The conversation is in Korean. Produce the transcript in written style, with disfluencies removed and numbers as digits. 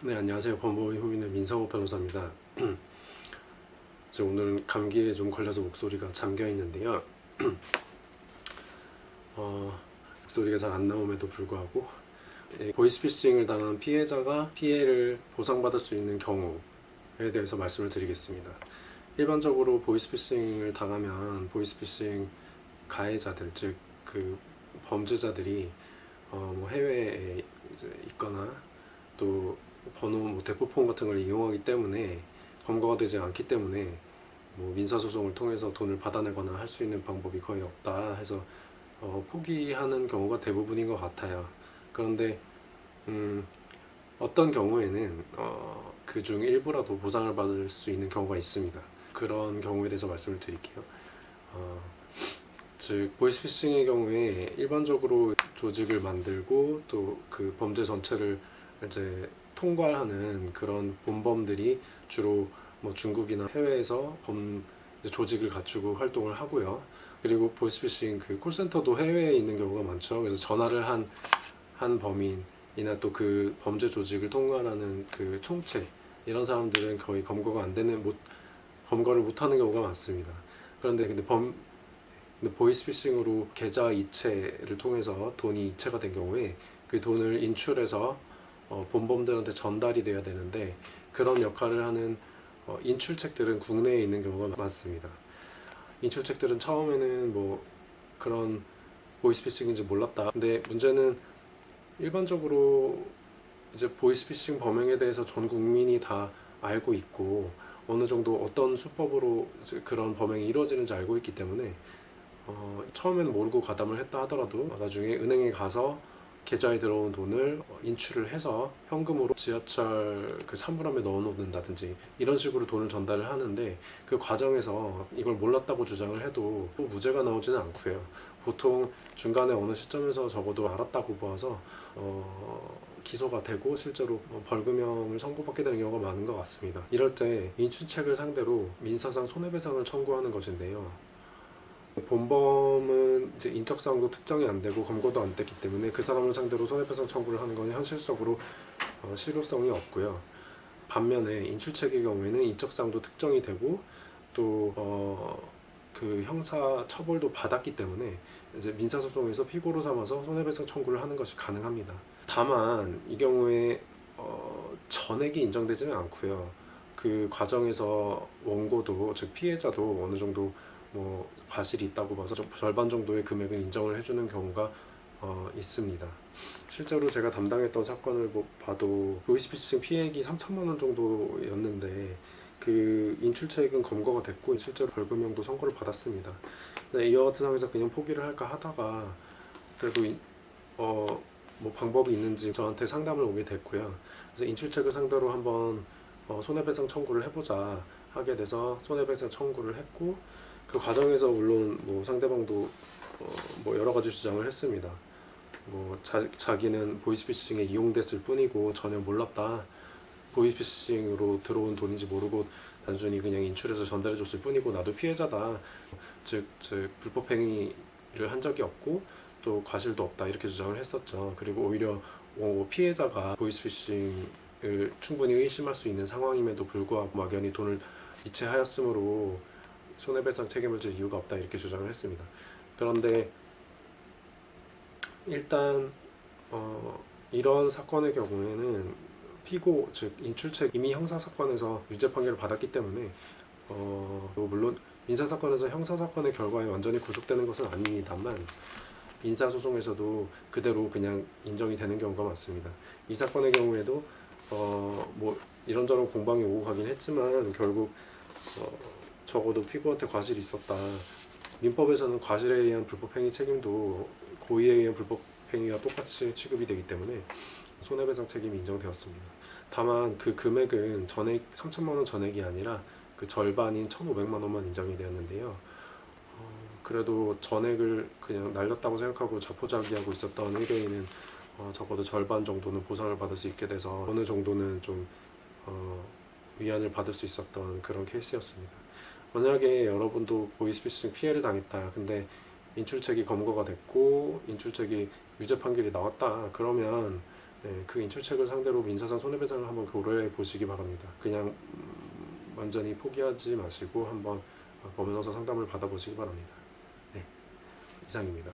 네, 안녕하세요. 법무법인 후민의 민성호 변호사입니다. 오늘은 감기에 좀 걸려서 목소리가 잠겨 있는데요. 목소리가 잘 안 나옴에도 불구하고 보이스피싱을 당한 피해자가 피해를 보상받을 수 있는 경우에 대해서 말씀을 드리겠습니다. 일반적으로 보이스피싱을 당하면 보이스피싱 가해자들, 즉 그 범죄자들이 해외에 이제 있거나 또 번호 대포폰 같은 걸 이용하기 때문에 검거가 되지 않기 때문에 민사소송을 통해서 돈을 받아내거나 할 수 있는 방법이 거의 없다 해서 포기하는 경우가 대부분인 것 같아요. 그런데 어떤 경우에는 그중 일부라도 보상을 받을 수 있는 경우가 있습니다. 그런 경우에 대해서 말씀을 드릴게요. 즉 보이스피싱의 경우에 일반적으로 조직을 만들고 또 그 범죄 전체를 이제 통괄하는 그런 본범들이 주로 중국이나 해외에서 조직을 갖추고 활동을 하고요. 그리고 보이스피싱 그 콜센터도 해외에 있는 경우가 많죠. 그래서 전화를 한 범인이나 또 그 범죄 조직을 통괄하는 그 총체 이런 사람들은 거의 검거를 못하는 경우가 많습니다. 근데 보이스피싱으로 계좌 이체를 통해서 돈이 이체가 된 경우에 그 돈을 인출해서 본범들한테 전달이 돼야 되는데 그런 역할을 하는 인출책들은 국내에 있는 경우가 많습니다. 인출책들은 처음에는 그런 보이스피싱인지 몰랐다. 근데 문제는 일반적으로 이제 보이스피싱 범행에 대해서 전 국민이 다 알고 있고 어느 정도 어떤 수법으로 이제 그런 범행이 이루어지는지 알고 있기 때문에 처음에는 모르고 가담을 했다 하더라도 나중에 은행에 가서 계좌에 들어온 돈을 인출을 해서 현금으로 지하철 그 사물함에 넣어 놓는다든지 이런 식으로 돈을 전달을 하는데 그 과정에서 이걸 몰랐다고 주장을 해도 무죄가 나오지는 않고요. 보통 중간에 어느 시점에서 적어도 알았다고 봐서 기소가 되고 실제로 벌금형을 선고받게 되는 경우가 많은 것 같습니다. 이럴 때 인출책을 상대로 민사상 손해배상을 청구하는 것인데요. 본범은 이제 인적사항도 특정이 안 되고 검거도 안 됐기 때문에 그 사람을 상대로 손해배상 청구를 하는 건 현실적으로 실효성이 없고요. 반면에 인출책의 경우에는 인적사항도 특정이 되고 또 그 형사 처벌도 받았기 때문에 이제 민사소송에서 피고로 삼아서 손해배상 청구를 하는 것이 가능합니다. 다만 이 경우에 전액이 인정되지는 않고요. 그 과정에서 원고도 즉 피해자도 어느 정도 과실이 있다고 봐서 절반 정도의 금액을 인정을 해주는 경우가 있습니다. 실제로 제가 담당했던 사건을 봐도 보이스피싱 피해액이 3천만 원 정도였는데 그 인출책은 검거가 됐고 실제로 벌금형도 선고를 받았습니다. 이와 같은 상황에서 그냥 포기를 할까 하다가 그래도 방법이 있는지 저한테 상담을 오게 됐고요. 그래서 인출책을 상대로 한번 손해배상 청구를 해보자 하게 돼서 손해배상 청구를 했고 그 과정에서 물론 상대방도 여러 가지 주장을 했습니다. 자기는 보이스피싱에 이용됐을 뿐이고 전혀 몰랐다. 보이스피싱으로 들어온 돈인지 모르고 단순히 그냥 인출해서 전달해줬을 뿐이고 나도 피해자다. 즉 불법행위를 한 적이 없고 또 과실도 없다 이렇게 주장을 했었죠. 그리고 오히려 피해자가 보이스피싱을 충분히 의심할 수 있는 상황임에도 불구하고 막연히 돈을 이체하였으므로 손해배상 책임을 질 이유가 없다 이렇게 주장을 했습니다. 그런데 일단 이런 사건의 경우에는 피고 즉 인출책 이미 형사사건에서 유죄 판결을 받았기 때문에 물론 민사사건에서 형사사건의 결과에 완전히 구속되는 것은 아닙니다만 민사소송에서도 그대로 그냥 인정이 되는 경우가 많습니다. 이 사건의 경우에도 이런저런 공방이 오고 가긴 했지만 결국 적어도 피고한테 과실이 있었다. 민법에서는 과실에 의한 불법행위 책임도 고의에 의한 불법행위와 똑같이 취급이 되기 때문에 손해배상 책임이 인정되었습니다. 다만 그 금액은 전액 3천만 원 전액이 아니라 그 절반인 1,500만 원만 인정이 되었는데요. 그래도 전액을 그냥 날렸다고 생각하고 자포자기하고 있었던 의뢰인은 적어도 절반 정도는 보상을 받을 수 있게 돼서 어느 정도는 좀 위안을 받을 수 있었던 그런 케이스였습니다. 만약에 여러분도 보이스피싱 피해를 당했다. 근데 인출책이 검거가 됐고 인출책이 유죄 판결이 나왔다. 그러면 네, 그 인출책을 상대로 민사상 손해배상을 한번 고려해 보시기 바랍니다. 그냥 완전히 포기하지 마시고 한번 변호사 상담을 받아보시기 바랍니다. 네, 이상입니다.